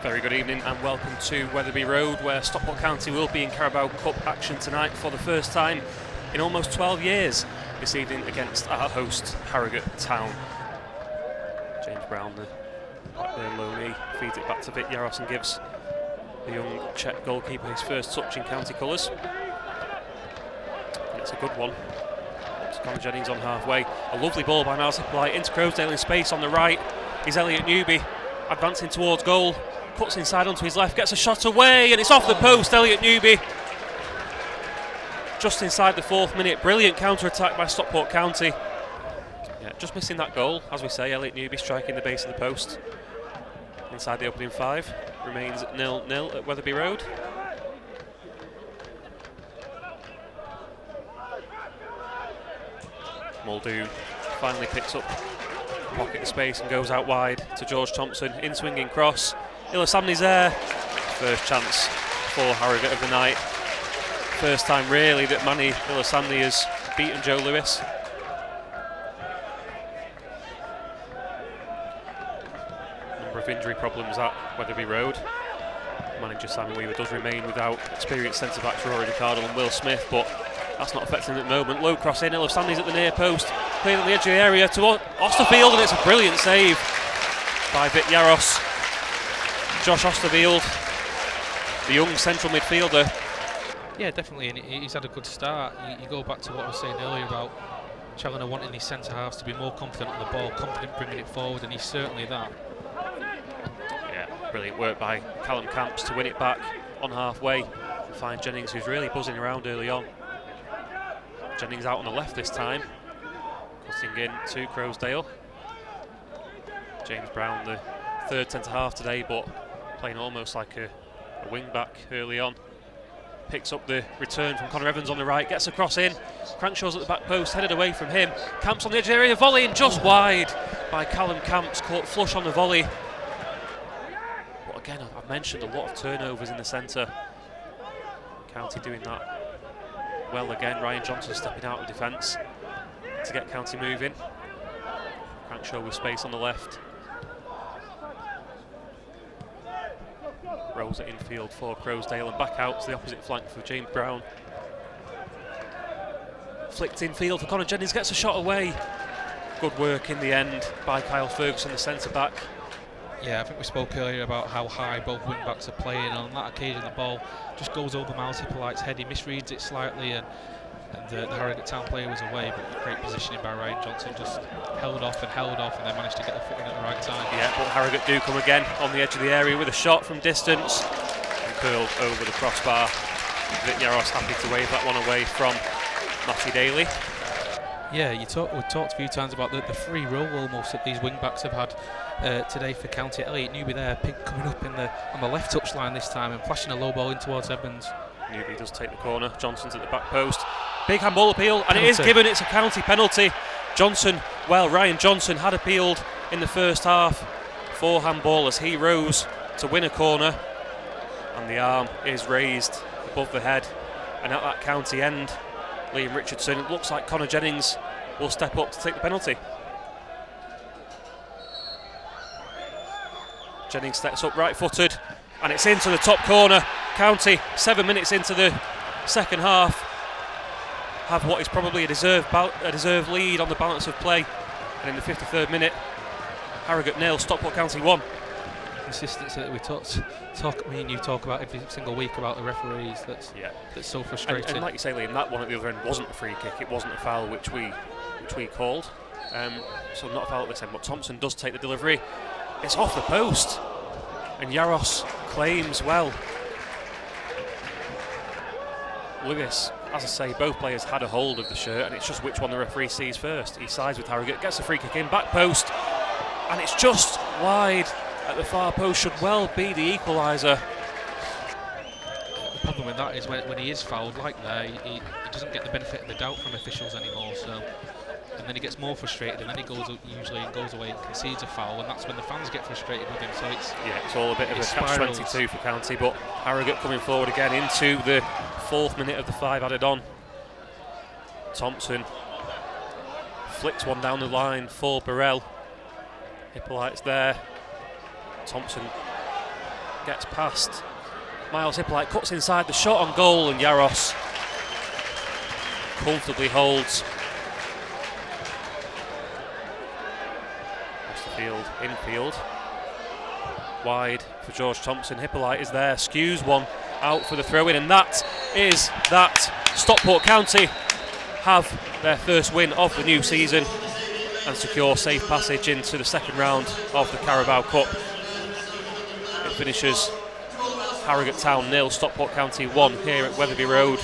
Very good evening and welcome to Wetherby Road, where Stockport County will be in Carabao Cup action tonight for the first time in almost 12 years this evening against our host Harrogate Town. James Brown, the low knee, feeds it back to By Daniel and gives the young Czech goalkeeper his first touch in county colours. And it's a good one. It's Conor Jennings on halfway. A lovely ball by Miles Hippolyte into Croasdale in space on the right. Is Elliot Newby advancing towards goal. Cuts inside onto his left, gets a shot away, and it's off the post. Elliot Newby just inside the 4th minute. Brilliant counter-attack by Stockport County. Yeah, just missing that goal. As we say, Elliot Newby striking the base of the post. Inside the opening 5. Remains 0-0 at Wetherby Road. Muldoon finally picks up pocket of space and goes out wide to George Thompson. In swinging cross. Ilasamni's there. First chance for Harrogate of the night. First time really that Manny Ilasamni has beaten Joe Lewis. Number of injury problems at Wetherby Road. Manager Simon Weaver does remain without experienced centre-backs Rory Ricardo and Will Smith, but that's not affecting him at the moment. Low cross in, Ilasamni's at the near post, playing on the edge of the area to Osterfield, and it's a brilliant save by By Daniel. Josh Osterfield, the young central midfielder. Yeah, definitely, and he's had a good start. You go back to what I was saying earlier about Challoner wanting his centre halves to be more confident on the ball, confident bringing it forward, and he's certainly that. Yeah, brilliant work by Callum Camps to win it back on halfway and find Jennings, who's really buzzing around early on. Jennings out on the left this time, cutting in to Croasdale. James Brown, the third centre half today, but playing almost like a wing back early on. Picks up the return from Connor Evans on the right, gets a cross in. Crankshaw's at the back post, headed away from him. Camps on the edge of the area, volleying just wide by Callum Camps, caught flush on the volley. But again, I've mentioned a lot of turnovers in the centre. County doing that well again. Ryan Johnson stepping out of defence to get County moving. Crankshaw with space on the left. Rolls it infield for Croasdale and back out to the opposite flank for James Brown. Flicked infield for Conor Jennings, gets a shot away. Good work in the end by Kyle Ferguson, the centre back. Yeah, I think we spoke earlier about how high both wing backs are playing, and on that occasion the ball just goes over Miles Hippolyte's head. He misreads it slightly, and the Harrogate Town player was away, but great positioning by Ryan Johnson, just held off and then managed to get the foot in at the right time. Yeah, but Harrogate do come again on the edge of the area with a shot from distance and curled over the crossbar. By Daniel happy to wave that one away from Matty Daly. Yeah, we've talked a few times about the free role almost that these wing backs have had today for County. Elliot Newby there, coming up on the left touch line this time and flashing a low ball in towards Evans. Newby does take the corner. Johnson's at the back post. Big handball appeal, and it is given. It's a County penalty. Ryan Johnson had appealed in the first half for handball as he rose to win a corner, and the arm is raised above the head. And at that County end, Liam Richardson, it looks like Conor Jennings will step up to take the penalty. Jennings steps up right-footed, and it's into the top corner. County, 7 minutes into the second half, have what is probably a deserved lead on the balance of play. And in the 53rd minute, Harrogate 0, Stockport County 1. Consistency that we talk about every single week about the referees. That's so frustrating. And like you say, Liam, that one at the other end wasn't a free kick. It wasn't a foul which we called. So not a foul at this end. But Thompson does take the delivery. It's off the post, and Yaros claims well. Lewis, as I say, both players had a hold of the shirt, and it's just which one the referee sees first. He sides with Harrogate, gets a free kick in, back post, and it's just wide at the far post, should well be the equaliser. The problem with that is when he is fouled like that, he doesn't get the benefit of the doubt from officials anymore, and then he gets more frustrated, and then he goes away and concedes a foul, and that's when the fans get frustrated with him. So it's all a bit of a catch-22 for County, but Harrogate coming forward again into the 4th minute of the 5 added on. Thompson flicks one down the line for Burrell. Hippolyte's there. Thompson gets past Miles Hippolyte, cuts inside the shot on goal, and Yaros comfortably holds. Across the field, infield. Wide for George Thompson. Hippolyte is there, skews one out for the throw-in, and that is that. Stockport County have their first win of the new season and secure safe passage into the second round of the Carabao Cup. It finishes Harrogate Town 0, Stockport County 1 here at Wetherby Road.